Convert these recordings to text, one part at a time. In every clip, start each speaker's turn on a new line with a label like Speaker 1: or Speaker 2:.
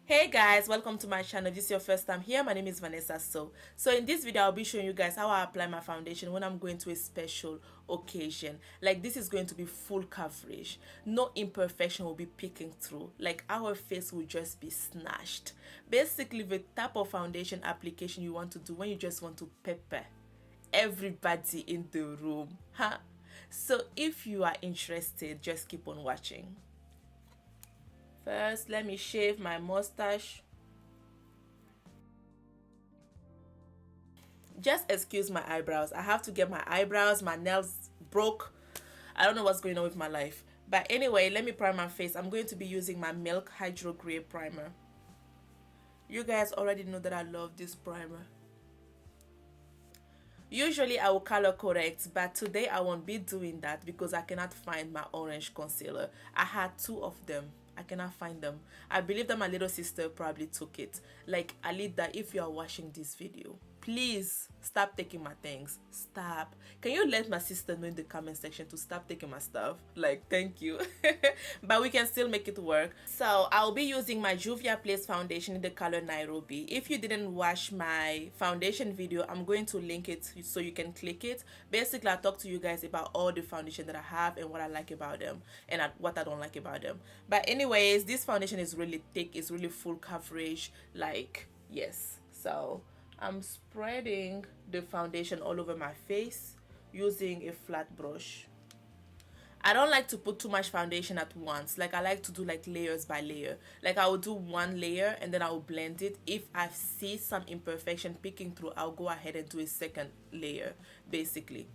Speaker 1: Hey guys, welcome to my channel. If this is your first time here, my name is Vanessa. So in this video I'll be showing you guys how I apply my foundation when I'm going to a special occasion. Like, this is going to be full coverage, no imperfection will be peeking through, like our face will just be snatched. Basically the type of foundation application you want to do when you just want to pepper everybody in the room, huh? So if you are interested, just keep on watching. First, let me shave my mustache. Just excuse my eyebrows. I have to get my eyebrows, my nails broke. I don't know what's going on with my life. But anyway, let me prime my face. I'm going to be using my Milk Hydro Grey Primer. You guys already know that I love this primer. Usually I will color correct, but today I won't be doing that because I cannot find my orange concealer. I had two of them. I cannot find them. I believe that my little sister probably took it. Like, Alida, if you are watching this video, please stop taking my things. Stop. Can you let my sister know in the comment section to stop taking my stuff? Like, thank you. But we can still make it work. So I'll be using my Juvia Place foundation in the color Nairobi. If you didn't watch my foundation video, I'm going to link it so you can click it. Basically, I talk to you guys about all the foundation that I have and what I like about them and what I don't like about them. But anyways, this foundation is really thick. It's really full coverage. Like, yes. So I'm spreading the foundation all over my face using a flat brush. I don't like to put too much foundation at once. Like, I like to do like layers by layer. Like, I will do one layer and then I will blend it. If I see some imperfection peeking through, I'll go ahead and do a second layer, basically.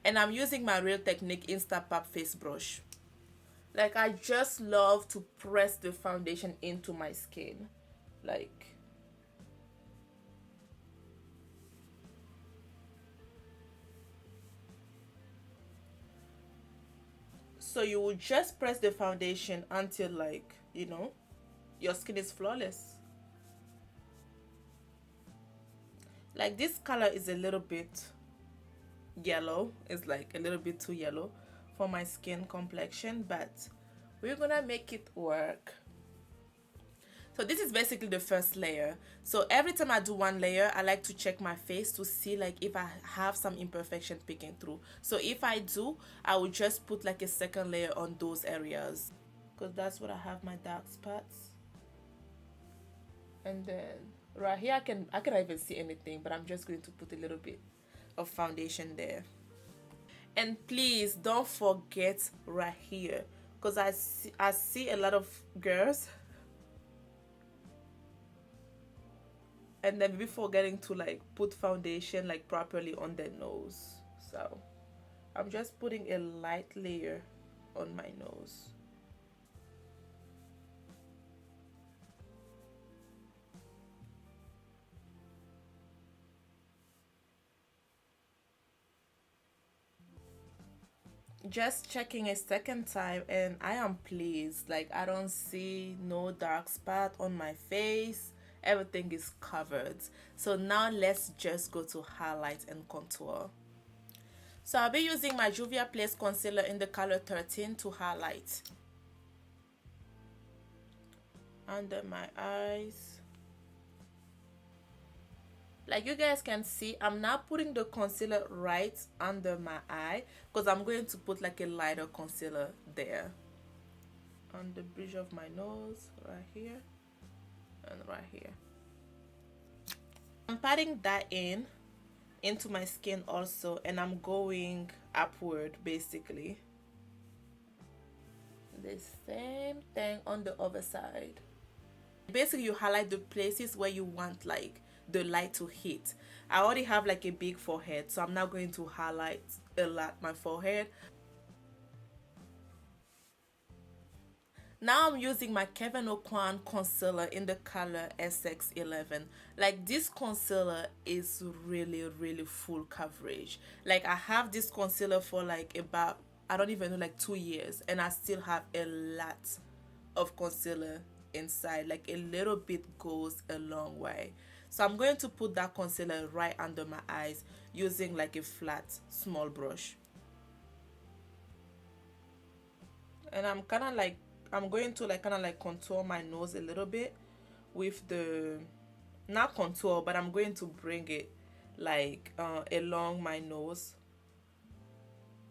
Speaker 1: And I'm using my Real Technique Instapop face brush. Like, I just love to press the foundation into my skin. Like, so you will just press the foundation until, like, you know, your skin is flawless. Like, this color is a little bit yellow. It's like a little bit too yellow for my skin complexion, but we're gonna make it work. So this is basically the first layer. So every time I do one layer, I like to check my face to see like if I have some imperfection peeking through. So if I do, I will just put like a second layer on those areas, because that's what I have my dark spots. And then right here, I cannot even see anything, but I'm just going to put a little bit of foundation there. And please don't forget right here, because I see a lot of girls and then be forgetting to like put foundation like properly on their nose. So I'm just putting a light layer on my nose. Just checking a second time and I am pleased. Like, I don't see no dark spot on my face. Everything is covered. So now let's just go to highlight and contour. So I'll be using my Juvia Place concealer in the color 13 to highlight under my eyes. Like you guys can see, I'm now putting the concealer right under my eye because I'm going to put like a lighter concealer there on the bridge of my nose, right here and right here. I'm patting that into my skin also, and I'm going upward basically. The same thing on the other side. Basically, you highlight the places where you want like the light to hit. I already have like a big forehead, so I'm now going to highlight a lot my forehead. Now I'm using my Kevyn Aucoin concealer in the color SX11. Like, this concealer is really full coverage. Like, I have this concealer for like about, I don't even know, like 2 years, and I still have a lot of concealer inside. Like, a little bit goes a long way. So I'm going to put that concealer right under my eyes using like a flat small brush. And I'm going to like kind of like contour my nose a little bit with the, not contour, but I'm going to bring it like along my nose,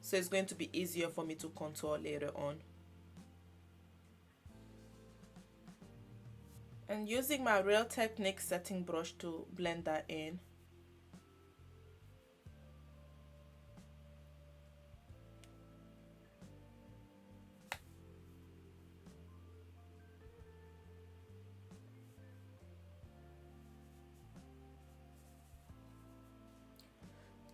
Speaker 1: so it's going to be easier for me to contour later on. And using my Real Technique setting brush to blend that in.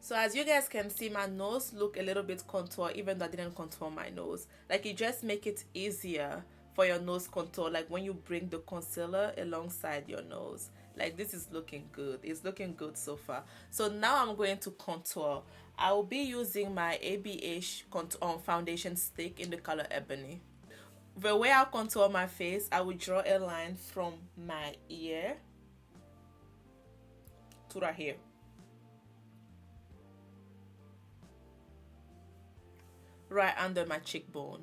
Speaker 1: So as you guys can see, my nose look a little bit contour even though I didn't contour my nose. Like, it just make it easier for your nose contour, like when you bring the concealer alongside your nose. Like, this is looking good. It's looking good so far. So now I'm going to contour. I will be using my ABH foundation stick in the color Ebony. The way I contour my face, I will draw a line from my ear to right here. Right under my cheekbone.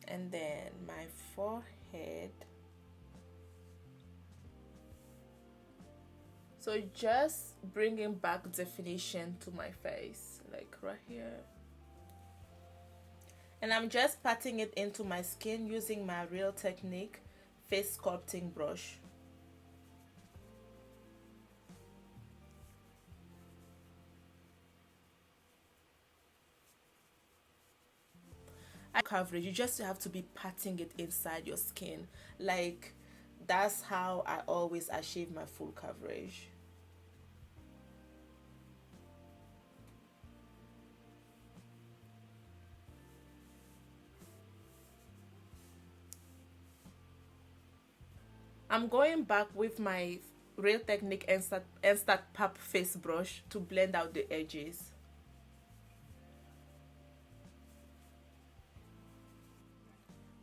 Speaker 1: And then my forehead. So just bringing back definition to my face, like right here. And I'm just patting it into my skin using my Real Technique face sculpting brush. Coverage, you just have to be patting it inside your skin. Like, that's how I always achieve my full coverage. I'm going back with my Real Technique Instant Pop face brush to blend out the edges.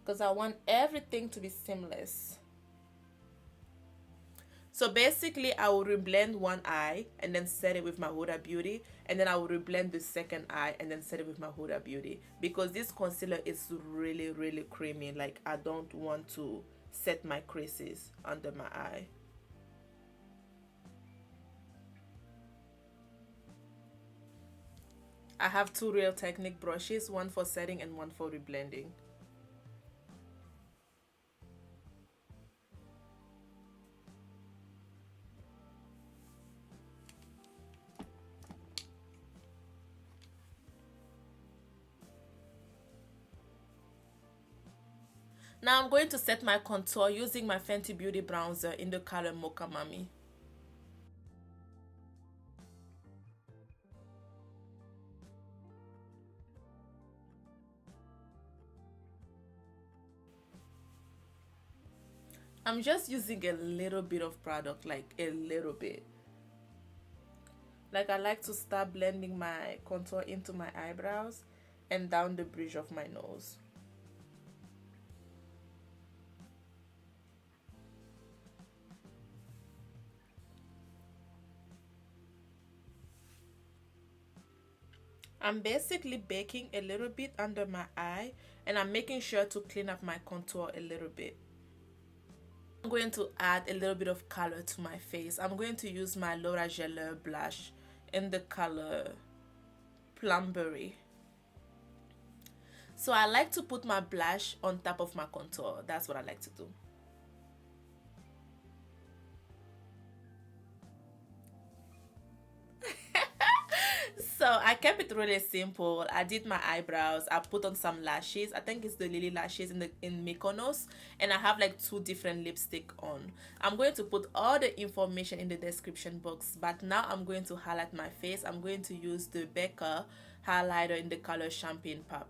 Speaker 1: Because I want everything to be seamless. So basically, I will reblend one eye and then set it with my Huda Beauty, and then I will reblend the second eye and then set it with my Huda Beauty, because this concealer is really creamy. Like, I don't want to set my creases under my eye. I have two Real Technique brushes, one for setting and one for reblending. Now I'm going to set my contour using my Fenty Beauty bronzer in the color Mocha Mami. I'm just using a little bit of product, like a little bit. Like, I like to start blending my contour into my eyebrows and down the bridge of my nose. I'm basically baking a little bit under my eye, and I'm making sure to clean up my contour a little bit. I'm going to add a little bit of color to my face. I'm going to use my Laura Geller blush in the color Plumbery. So I like to put my blush on top of my contour. That's what I like to do. So I kept it really simple. I did my eyebrows. I put on some lashes. I think it's the Lily lashes in Mykonos, and I have like two different lipstick on. I'm going to put all the information in the description box, but now I'm going to highlight my face. I'm going to use the Becca highlighter in the color Champagne Pop.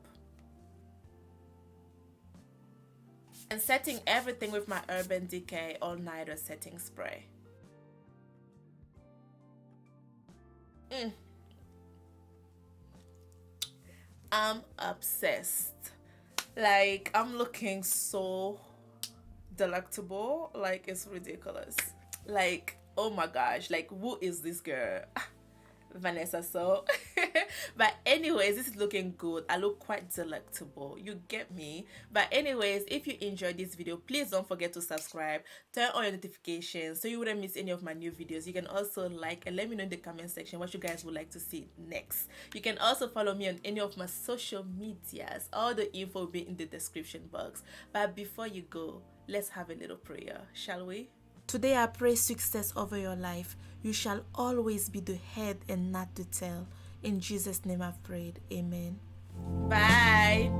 Speaker 1: And setting everything with my Urban Decay All Nighter setting spray. I'm obsessed. Like, I'm looking so delectable. Like, it's ridiculous. Like, oh my gosh, like, who is this girl? Vanessa. So, but anyways, this is looking good. I look quite delectable. You get me? But anyways, if you enjoyed this video, please don't forget to subscribe, turn on your notifications so you wouldn't miss any of my new videos. You can also like and let me know in the comment section what you guys would like to see next. You can also follow me on any of my social medias. All the info will be in the description box. But before you go, let's have a little prayer, shall we? Today I pray success over your life. You shall always be the head and not the tail. In Jesus' name I've prayed. Amen. Bye.